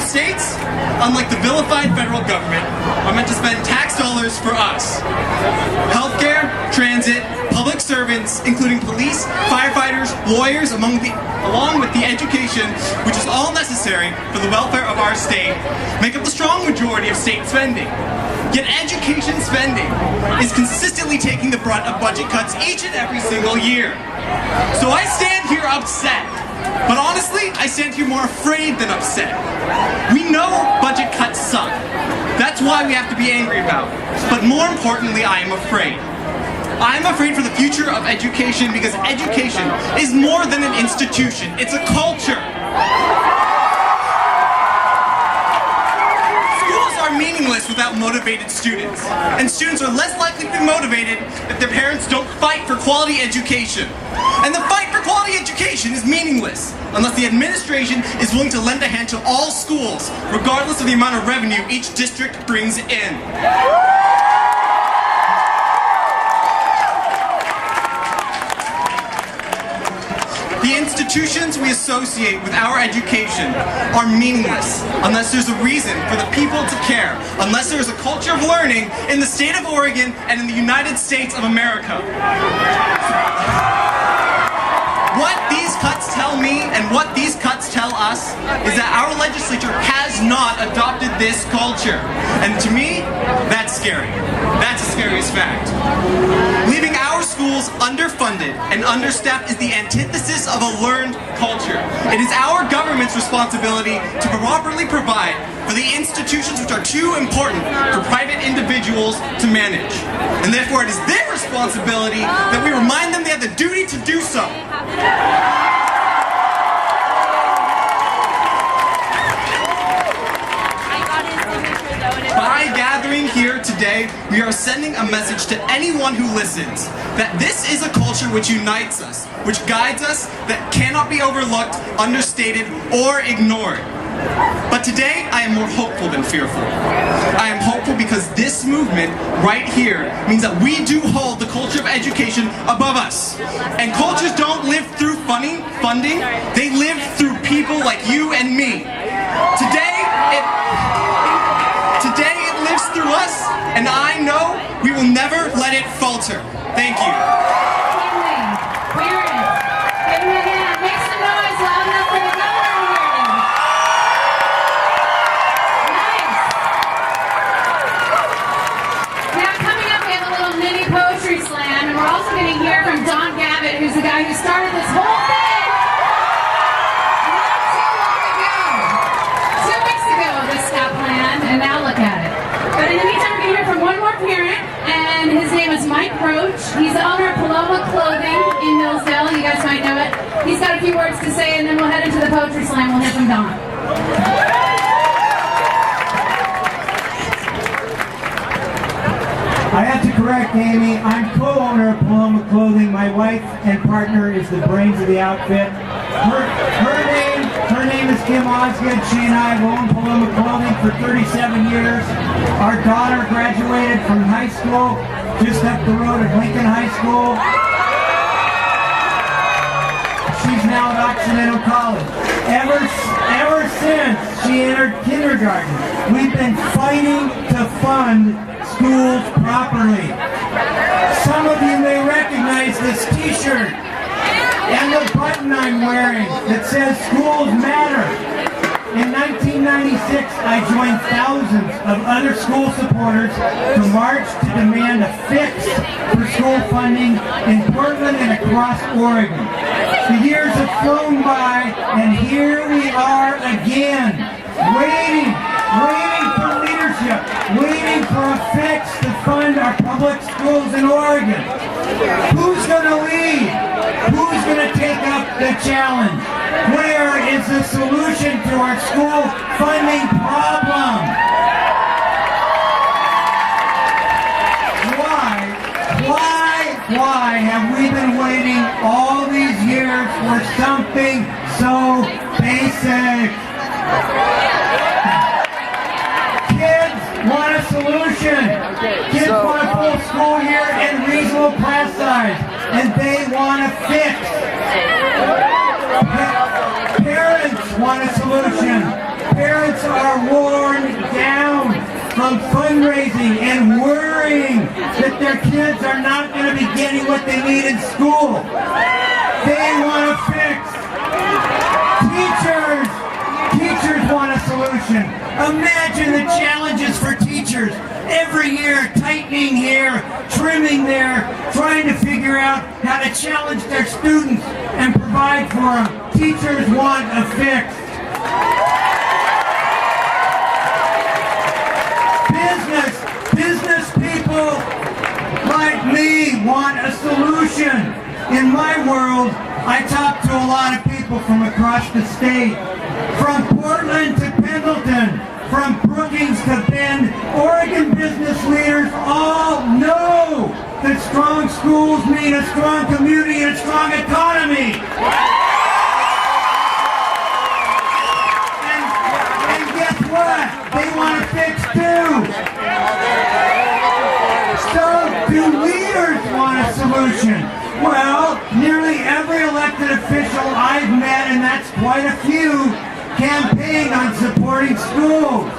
states, unlike the vilified federal government, are meant to spend tax dollars for us. Healthcare, transit, public servants, including police, firefighters, lawyers, along with the education, which is all necessary for the welfare of our state, make up the strong majority of state spending. Yet education spending is consistently taking the brunt of budget cuts each and every single year. So I stand here upset. But honestly, I stand here more afraid than upset. We know budget cuts suck. That's why we have to be angry about it. But more importantly, I am afraid. I am afraid for the future of education because education is more than an institution. It's a culture. Schools are meaningless without motivated students. And students are less likely to be motivated if their parents don't fight for quality education. And the fight for quality education is meaningless unless the administration is willing to lend a hand to all schools, regardless of the amount of revenue each district brings in. The institutions we associate with our education are meaningless unless there's a reason for the people to care, unless there's a culture of learning in the state of Oregon and in the United States of America. What these cuts tell me and what these cuts tell us is that our legislature has not adopted this culture. And to me, that's scary. That's the scariest fact. Leaving our schools underfunded and understaffed is the antithesis of a learned culture. It is our government's responsibility to properly provide for the institutions which are too important for private individuals to manage. And therefore it is their responsibility that we remind them they have the duty to do so. By gathering here today, we are sending a message to anyone who listens that this is a culture which unites us, which guides us, that cannot be overlooked, understated, or ignored. But today, I am more hopeful than fearful. I am hopeful because this movement right here means that we do hold the culture of education above us. And cultures don't live through funding, they live through people like you and me. Today it lives through us, and I know we will never let it falter. Thank you. Who's the guy who started this whole thing not too long ago. 2 weeks ago, this got planned, and now look at it. But in the meantime, we're going to hear from one more parent, and his name is Mike Roach. He's the owner of Paloma Clothing in Millsdale. You guys might know it. He's got a few words to say, and then we'll head into the Poetry Slam. We'll hear from Don. I have to correct Amy. I'm co-owner of Paloma Clothing. My wife and partner is the brains of the outfit. Her name is Kim Osgood. She and I have owned Paloma Clothing for 37 years. Our daughter graduated from high school just up the road at Lincoln High School. She's now at Occidental College. Ever since she entered kindergarten, we've been fighting to fund schools properly. Some of you may recognize this t-shirt and the button I'm wearing that says schools matter. In 1996, I joined thousands of other school supporters to march to demand a fix for school funding in Portland and across Oregon. The years have flown by, and here we are again, waiting for leadership, waiting for a fix to fund our public schools in Oregon. Who's going to lead? Who's going to take up the challenge? Where is the solution to our school funding problem? Why have we been waiting all these years for something so basic? Kids want a solution. Kids want a full school year and reasonable class size, and they want a fix. Parents want a solution. Parents are worn down from fundraising and worrying that their kids are not going to be getting what they need in school. They want a fix. Teachers want a solution. Imagine the challenges for teachers. Every year, tightening here, trimming there, trying to figure out how to challenge their students and provide for them. Teachers want a fix. Business people like me want a solution. In my world, I talk to a lot of people from across the state, from Portland to Pendleton, from Brookings to Bend. Oregon business leaders all know that strong schools mean a strong community and a strong economy. And guess what? They want to fix too. So do leaders want a solution? Well, nearly every elected official I've met, and that's quite a few, campaign on supporting schools.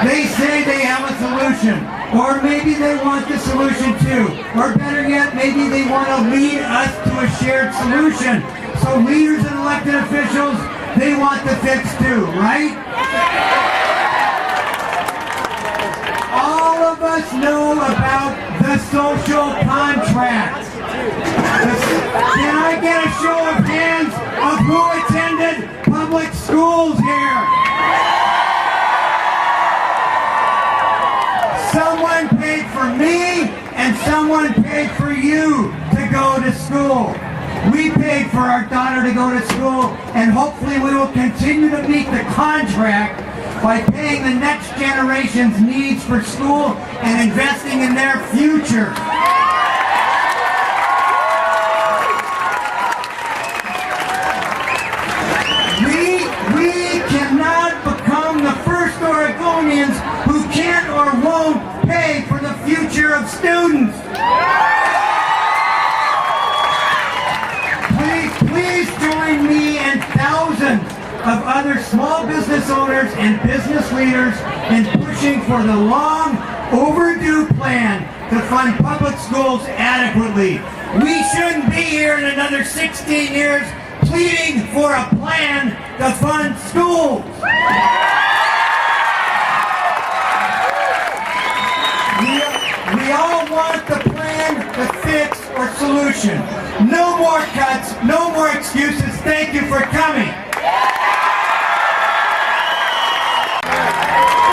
They say they have a solution, or maybe they want the solution too, or better yet, maybe they want to lead us to a shared solution. So leaders and elected officials, they want the fix too, right? All of us know about the social contract. Can I get a show of hands of who attended public schools here? Someone paid for me and someone paid for you to go to school. We paid for our daughter to go to school, and hopefully we will continue to meet the contract by paying the next generation's needs for school and investing in their future. We cannot become the first Oregonians who can't or won't pay for the future of students. Please join me and thousands of other small business owners and business leaders in pushing for the long overdue plan to fund public schools adequately. We shouldn't be here in another 16 years pleading for a plan to fund schools. We all want the plan, the fix, or solution. No more cuts, no more excuses. Thank you for coming. We're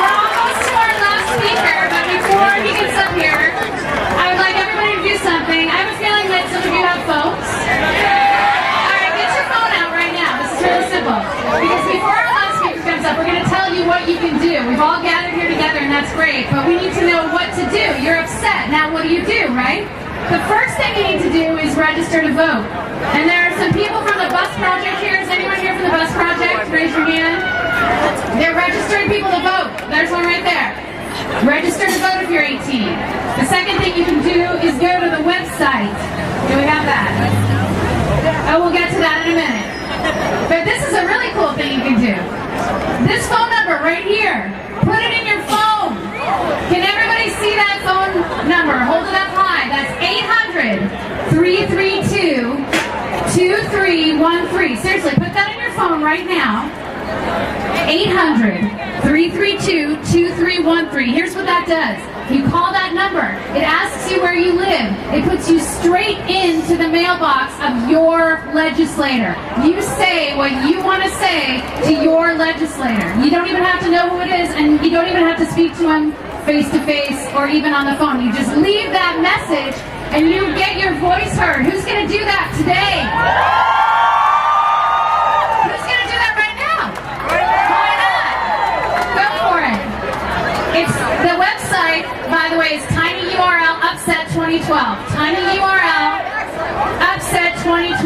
almost to our last speaker, but before he gets up here, I would like everybody to do something. I have a feeling that some of you have phones. Alright, get your phone out right now. This is really simple. Because before our last speaker comes up, we're going to tell you what you can do. We've all gathered here together, and that's great, but we need to know what to do. You're upset. Now what do you do, right? The first thing you need to do is register to vote. And there are some people from the bus project here. Is anyone here from the bus project? Raise your hand. They're registering people to vote. There's one right there. Register to vote if you're 18. The second thing you can do is go to the website. Do we have that? Oh, we'll get to that in a minute. But this is a really cool thing you can do. This phone number right here. Put it in your phone. Can everybody see that phone number? Hold it up high. That's 800-332-2313. Seriously, put that in your phone right now. 800-332-2313. Here's what that does. You call that number. It asks you where you live. It puts you straight into the mailbox of your legislator. You say what you want to say to your legislator. You don't even have to know who it is, and you don't even have to speak to him face to face or even on the phone. You just leave that message and you get your voice heard. Who's going to do that today? Who's going to do that right now? Why not? Go for it. It's the website, by the way, is tinyurl upset 2012. Tinyurl upset 2012.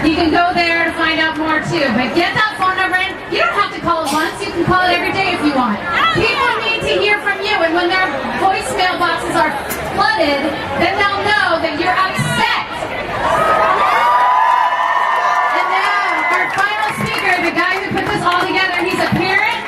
You can go there to find out more too. But get that phone number in. You don't have to call it once. You can call it every day if you want. People need to hear from you, and when their voicemail boxes are flooded, then they'll know that you're upset. And now, our final speaker, the guy who put this all together, he's a parent,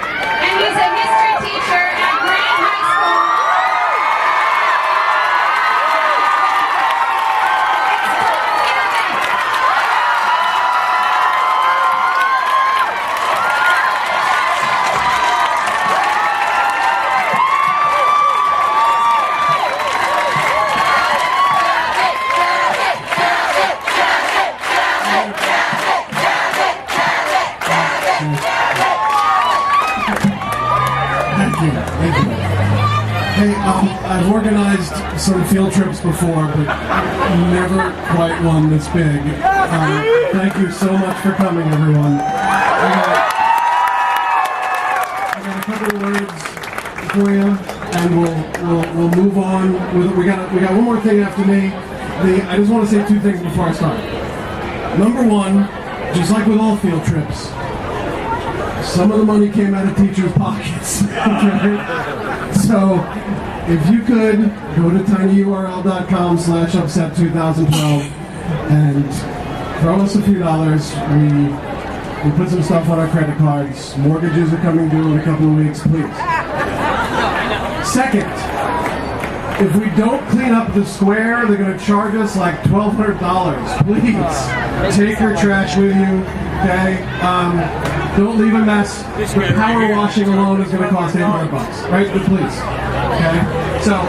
organized some field trips before, but never quite one this big. Thank you so much for coming, everyone. I got a couple of words for you, and we'll move on. We got one more thing after me. I just want to say two things before I start. Number one, just like with all field trips, some of the money came out of teachers' pockets. Okay? So, if you could, go to tinyurl.com/upset2012 and throw us a few dollars. We put some stuff on our credit cards. Mortgages are coming due in a couple of weeks, please. Second, if we don't clean up the square, they're going to charge us like $1,200. Please, take your trash with you, okay? Don't leave a mess. The power washing alone is going to cost $800, right? But please, okay? So,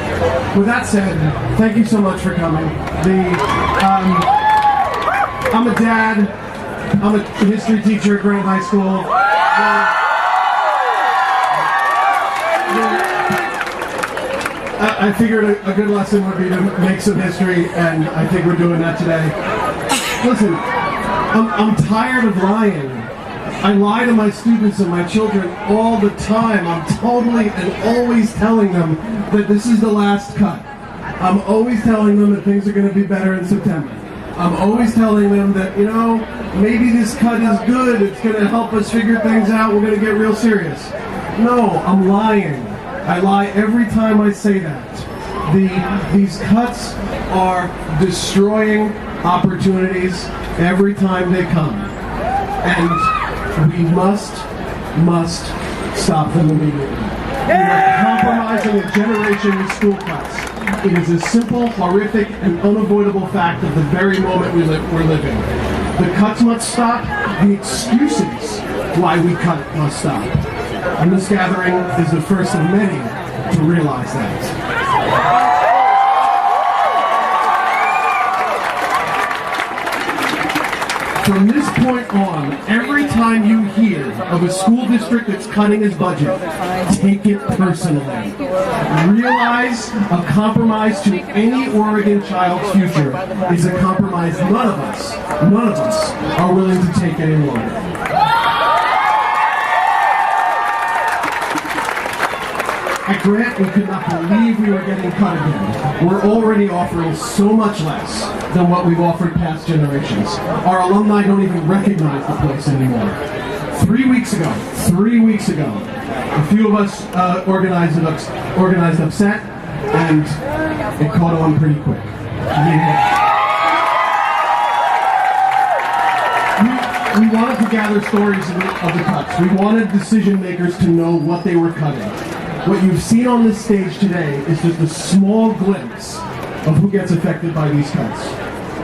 with that said, thank you so much for coming. I'm a dad. I'm a history teacher at Grant High School. I figured a good lesson would be to make some history, and I think we're doing that today. Listen, I'm tired of lying. I lie to my students and my children all the time. I'm totally and always telling them that this is the last cut. I'm always telling them that things are going to be better in September. I'm always telling them that, maybe this cut is good. It's going to help us figure things out. We're going to get real serious. No, I'm lying. I lie every time I say that. These cuts are destroying opportunities every time they come. And we must stop them immediately. We are compromising a generation with school cuts. It is a simple, horrific, and unavoidable fact of the very moment we're living. The cuts must stop. The excuses why we cut must stop. And this gathering is the first of many to realize that. From this point on, every time you hear of a school district that's cutting its budget, take it personally. Realize a compromise to any Oregon child's future is a compromise none of us are willing to take any longer. At Grant, we could not believe we were getting cut again. We're already offering so much less than what we've offered past generations. Our alumni don't even recognize the place anymore. 3 weeks ago, a few of us organized upset, and it caught on pretty quick. We wanted to gather stories of the cuts. We wanted decision makers to know what they were cutting. What you've seen on this stage today is just a small glimpse of who gets affected by these cuts.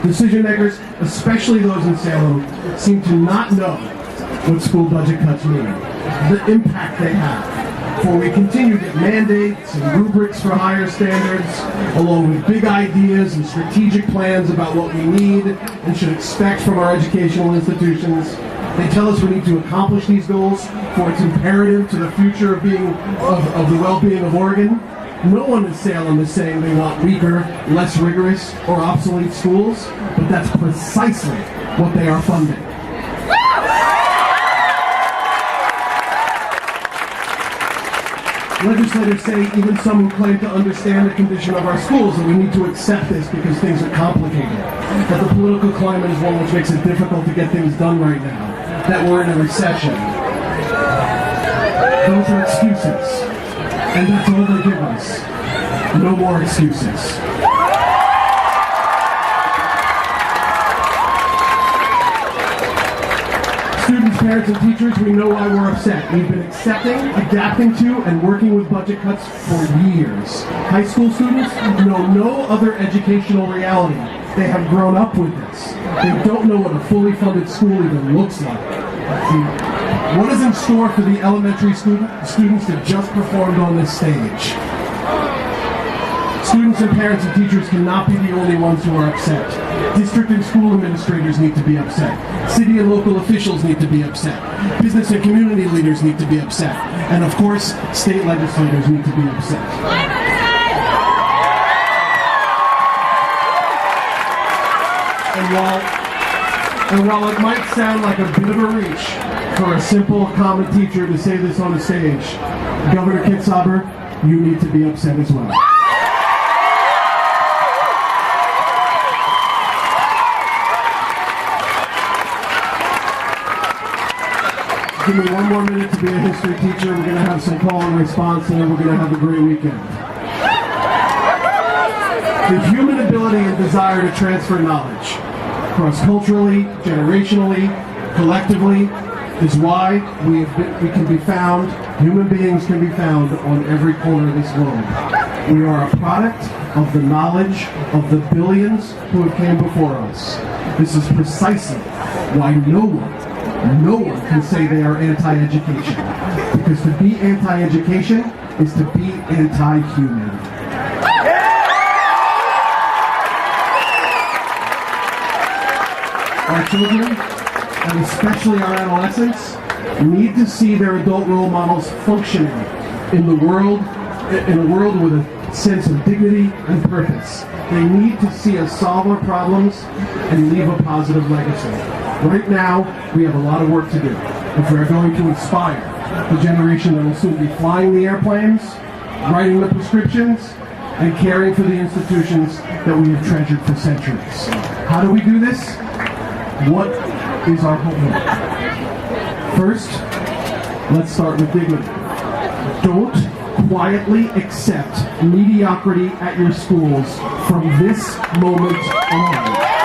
Decision makers, especially those in Salem, seem to not know what school budget cuts mean, the impact they have. For we continue to get mandates and rubrics for higher standards, along with big ideas and strategic plans about what we need and should expect from our educational institutions. They tell us we need to accomplish these goals, for it's imperative to the future of the well-being of Oregon. No one in Salem is saying they want weaker, less rigorous, or obsolete schools, but that's precisely what they are funding. Legislators say, even some who claim to understand the condition of our schools, that we need to accept this because things are complicated. That the political climate is one which makes it difficult to get things done right now. That we're in a recession. Those are excuses. And that's all they give us. No more excuses. Students, parents, and teachers, we know why we're upset. We've been accepting, adapting to, and working with budget cuts for years. High school students know no other educational reality. They have grown up with this. They don't know what a fully funded school even looks like. What is in store for the elementary students that just performed on this stage? Students and parents and teachers cannot be the only ones who are upset. District and school administrators need to be upset. City and local officials need to be upset. Business and community leaders need to be upset. And of course, state legislators need to be upset. And while it might sound like a bit of a reach for a simple, common teacher to say this on a stage, Governor Kitzhaber, you need to be upset as well. Give me one more minute to be a history teacher. We're going to have some call and response, and then we're going to have a great weekend. The human ability and desire to transfer knowledge, cross-culturally, generationally, collectively, is why we can be found, human beings can be found on every corner of this globe. We are a product of the knowledge of the billions who have came before us. This is precisely why no one can say they are anti-education. Because to be anti-education is to be anti-human. Our children, and especially our adolescents, need to see their adult role models functioning in a world with a sense of dignity and purpose. They need to see us solve our problems and leave a positive legacy. Right now, we have a lot of work to do if we're going to inspire the generation that will soon be flying the airplanes, writing the prescriptions, and caring for the institutions that we have treasured for centuries. How do we do this? What is our homework? First, let's start with dignity. Don't quietly accept mediocrity at your schools from this moment on.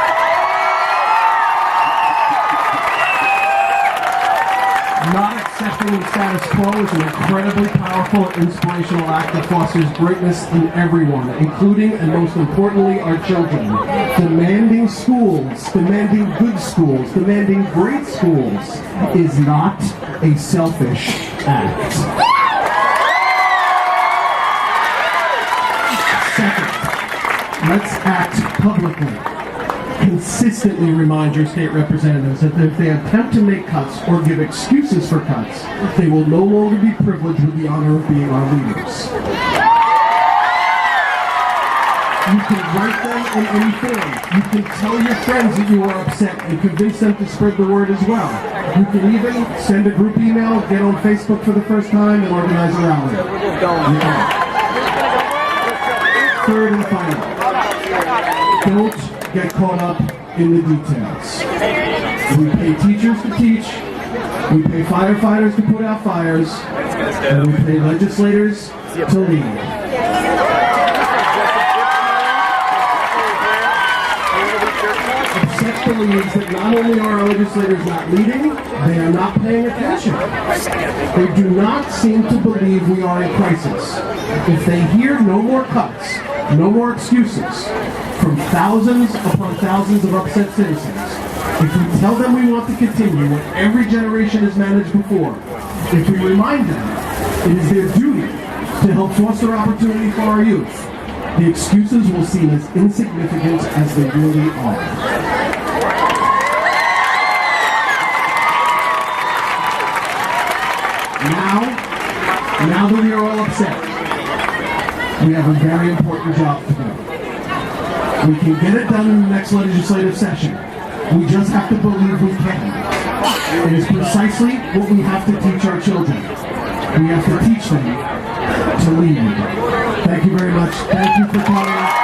Not accepting the status quo is an incredibly powerful and inspirational act that fosters greatness in everyone, including and most importantly our children. Demanding schools, demanding good schools, demanding great schools is not a selfish act. Second, let's act publicly. Consistently remind your state representatives that if they attempt to make cuts or give excuses for cuts, they will no longer be privileged with the honor of being our leaders. You can write them in any form. You can tell your friends that you are upset and convince them to spread the word as well. You can even send a group email, get on Facebook for the first time, and organize a rally. Third and final, don't get caught up in the details. We pay teachers to teach, we pay firefighters to put out fires, and we pay legislators to lead. Upset believes that not only are our legislators not leading, they are not paying attention. They do not seem to believe we are in crisis. If they hear no more cuts, no more excuses, from thousands upon thousands of upset citizens, if we tell them we want to continue what every generation has managed before, if we remind them it is their duty to help foster opportunity for our youth, the excuses will seem as insignificant as they really are. Now that we are all upset, we have a very important job to do. We can get it done in the next legislative session. We just have to believe we can. It is precisely what we have to teach our children. We have to teach them to lead. Thank you very much. Thank you for coming.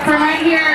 From right here